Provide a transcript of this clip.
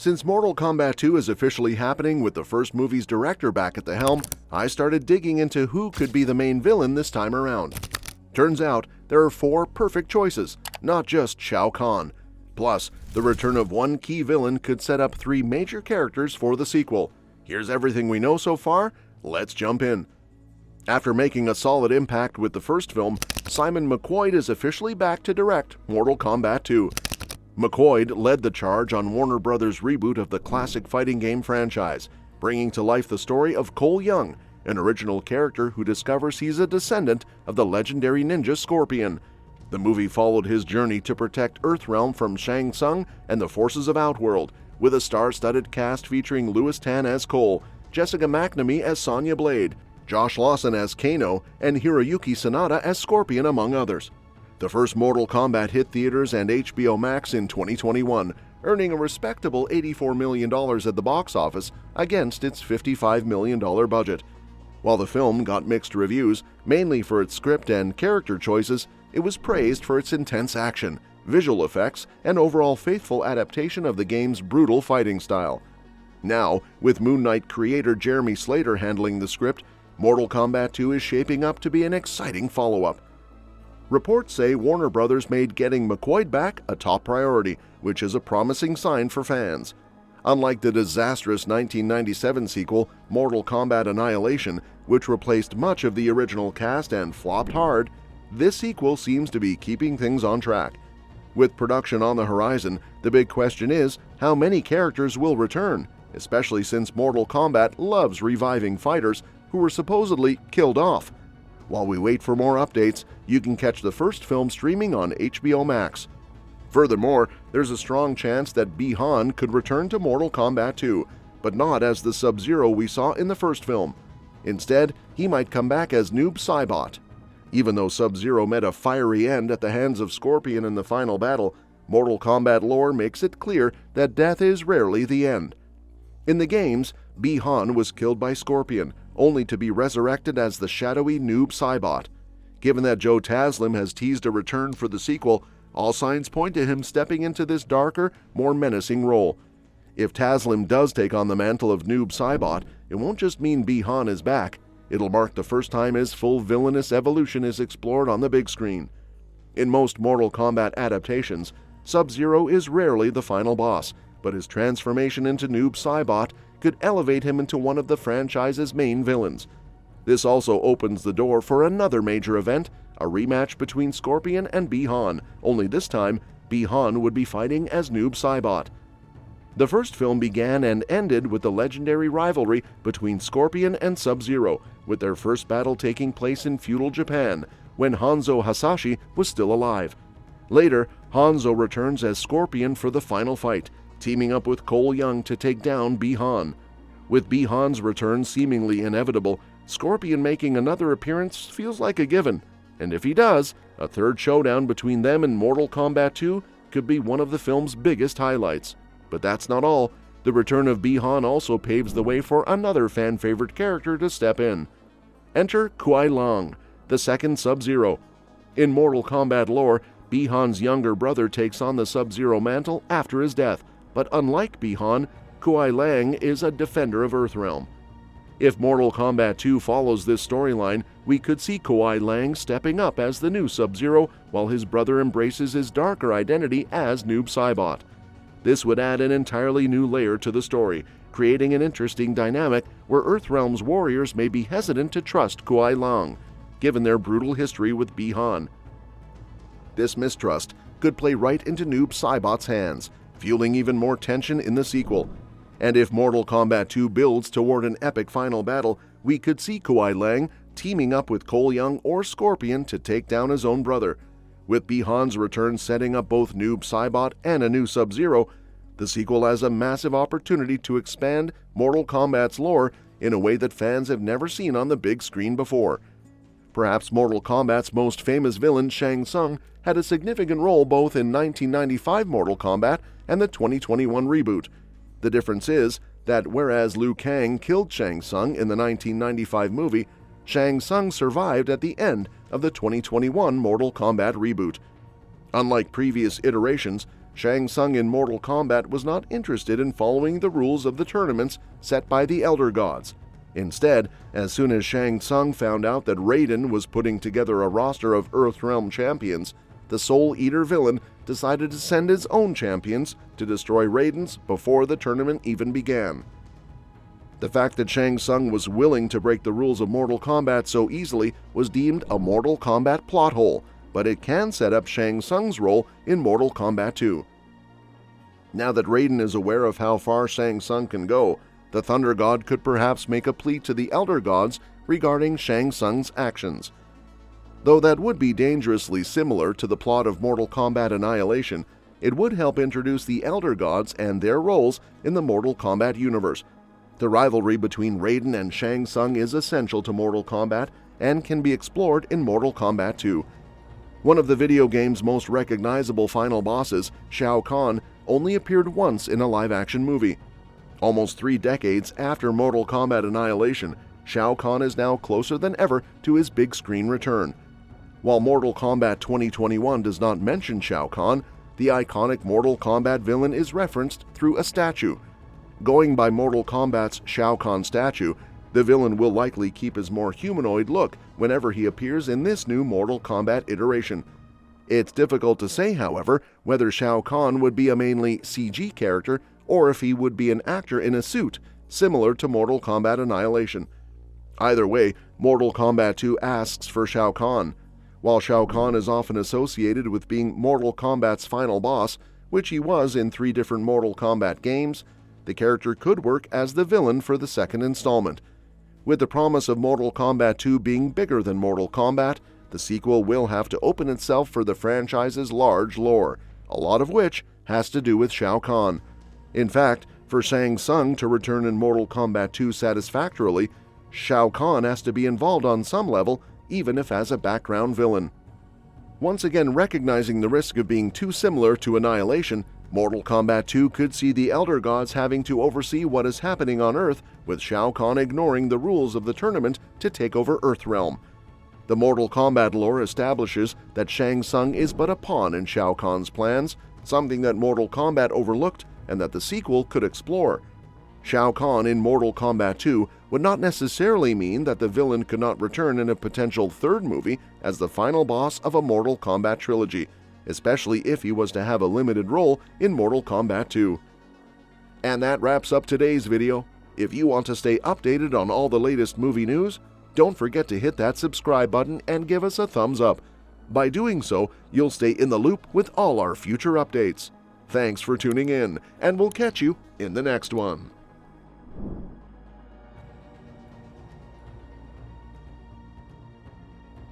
Since Mortal Kombat 2 is officially happening with the first movie's director back at the helm, I started digging into who could be the main villain this time around. Turns out there are 4 perfect choices, not just Shao Kahn. Plus, the return of one key villain could set up 3 major characters for the sequel. Here's everything we know so far, let's jump in. After making a solid impact with the first film, Simon McQuoid is officially back to direct Mortal Kombat 2. McQuoid led the charge on Warner Bros.' reboot of the classic fighting game franchise, bringing to life the story of Cole Young, an original character who discovers he's a descendant of the legendary ninja Scorpion. The movie followed his journey to protect Earthrealm from Shang Tsung and the forces of Outworld, with a star-studded cast featuring Louis Tan as Cole, Jessica McNamee as Sonya Blade, Josh Lawson as Kano, and Hiroyuki Sanada as Scorpion, among others. The first Mortal Kombat hit theaters and HBO Max in 2021, earning a respectable $84 million at the box office against its $55 million budget. While the film got mixed reviews, mainly for its script and character choices, it was praised for its intense action, visual effects, and overall faithful adaptation of the game's brutal fighting style. Now, with Moon Knight creator Jeremy Slater handling the script, Mortal Kombat 2 is shaping up to be an exciting follow-up. Reports say Warner Bros. Made getting McQuoid back a top priority, which is a promising sign for fans. Unlike the disastrous 1997 sequel, Mortal Kombat Annihilation, which replaced much of the original cast and flopped hard, this sequel seems to be keeping things on track. With production on the horizon, the big question is how many characters will return, especially since Mortal Kombat loves reviving fighters who were supposedly killed off. While we wait for more updates, you can catch the first film streaming on HBO Max. Furthermore, there's a strong chance that Bi-Han could return to Mortal Kombat 2, but not as the Sub-Zero we saw in the first film. Instead, he might come back as Noob Saibot. Even though Sub-Zero met a fiery end at the hands of Scorpion in the final battle, Mortal Kombat lore makes it clear that death is rarely the end. In the games, Bi-Han was killed by Scorpion, only to be resurrected as the shadowy Noob Saibot. Given that Joe Taslim has teased a return for the sequel, all signs point to him stepping into this darker, more menacing role. If Taslim does take on the mantle of Noob Saibot, it won't just mean Bi-Han is back. It'll mark the first time his full villainous evolution is explored on the big screen. In most Mortal Kombat adaptations, Sub-Zero is rarely the final boss, but his transformation into Noob Saibot could elevate him into one of the franchise's main villains. This also opens the door for another major event, a rematch between Scorpion and Bi-Han, only this time, Bi-Han would be fighting as Noob Saibot. The first film began and ended with the legendary rivalry between Scorpion and Sub-Zero, with their first battle taking place in feudal Japan, when Hanzo Hasashi was still alive. Later, Hanzo returns as Scorpion for the final fight, teaming up with Cole Young to take down Bi-Han. With Bi-Han's return seemingly inevitable, Scorpion making another appearance feels like a given, and if he does, a third showdown between them and Mortal Kombat 2 could be one of the film's biggest highlights. But that's not all. The return of Bi-Han also paves the way for another fan-favorite character to step in. Enter Kuai Liang, the second Sub-Zero. In Mortal Kombat lore, Bi-Han's younger brother takes on the Sub-Zero mantle after his death, but unlike Bi-Han, Kuai Liang is a defender of Earthrealm. If Mortal Kombat 2 follows this storyline, we could see Kuai Liang stepping up as the new Sub-Zero while his brother embraces his darker identity as Noob Saibot. This would add an entirely new layer to the story, creating an interesting dynamic where Earthrealm's warriors may be hesitant to trust Kuai Liang, given their brutal history with Bi-Han. This mistrust could play right into Noob Saibot's hands, fueling even more tension in the sequel. And if Mortal Kombat 2 builds toward an epic final battle, we could see Kuai Liang teaming up with Cole Young or Scorpion to take down his own brother. With Bi-Han's return setting up both Noob Saibot and a new Sub-Zero, the sequel has a massive opportunity to expand Mortal Kombat's lore in a way that fans have never seen on the big screen before. Perhaps Mortal Kombat's most famous villain, Shang Tsung, had a significant role both in 1995 Mortal Kombat and the 2021 reboot. The difference is that whereas Liu Kang killed Shang Tsung in the 1995 movie, Shang Tsung survived at the end of the 2021 Mortal Kombat reboot. Unlike previous iterations, Shang Tsung in Mortal Kombat was not interested in following the rules of the tournaments set by the Elder Gods. Instead, as soon as Shang Tsung found out that Raiden was putting together a roster of Earthrealm champions, the Soul Eater villain decided to send his own champions to destroy Raiden's before the tournament even began. The fact that Shang Tsung was willing to break the rules of Mortal Kombat so easily was deemed a Mortal Kombat plot hole, but it can set up Shang Tsung's role in Mortal Kombat 2. Now that Raiden is aware of how far Shang Tsung can go, the Thunder God could perhaps make a plea to the Elder Gods regarding Shang Tsung's actions. Though that would be dangerously similar to the plot of Mortal Kombat Annihilation, it would help introduce the Elder Gods and their roles in the Mortal Kombat universe. The rivalry between Raiden and Shang Tsung is essential to Mortal Kombat and can be explored in Mortal Kombat 2. One of the video game's most recognizable final bosses, Shao Kahn, only appeared once in a live-action movie. Almost 3 decades after Mortal Kombat Annihilation, Shao Kahn is now closer than ever to his big-screen return. While Mortal Kombat 2021 does not mention Shao Kahn, the iconic Mortal Kombat villain is referenced through a statue. Going by Mortal Kombat's Shao Kahn statue, the villain will likely keep his more humanoid look whenever he appears in this new Mortal Kombat iteration. It's difficult to say, however, whether Shao Kahn would be a mainly CG character or if he would be an actor in a suit, similar to Mortal Kombat Annihilation. Either way, Mortal Kombat 2 asks for Shao Kahn. While Shao Kahn is often associated with being Mortal Kombat's final boss, which he was in 3 different Mortal Kombat games, the character could work as the villain for the second installment. With the promise of Mortal Kombat 2 being bigger than Mortal Kombat, the sequel will have to open itself for the franchise's large lore, a lot of which has to do with Shao Kahn. In fact, for Shang Tsung to return in Mortal Kombat 2 satisfactorily, Shao Kahn has to be involved on some level, even if as a background villain. Once again recognizing the risk of being too similar to Annihilation, Mortal Kombat 2 could see the Elder Gods having to oversee what is happening on Earth, with Shao Kahn ignoring the rules of the tournament to take over Earthrealm. The Mortal Kombat lore establishes that Shang Tsung is but a pawn in Shao Kahn's plans, something that Mortal Kombat overlooked and that the sequel could explore. Shao Kahn in Mortal Kombat 2 would not necessarily mean that the villain could not return in a potential 3rd movie as the final boss of a Mortal Kombat trilogy, especially if he was to have a limited role in Mortal Kombat 2. And that wraps up today's video. If you want to stay updated on all the latest movie news, don't forget to hit that subscribe button and give us a thumbs up. By doing so, you'll stay in the loop with all our future updates. Thanks for tuning in, and we'll catch you in the next one.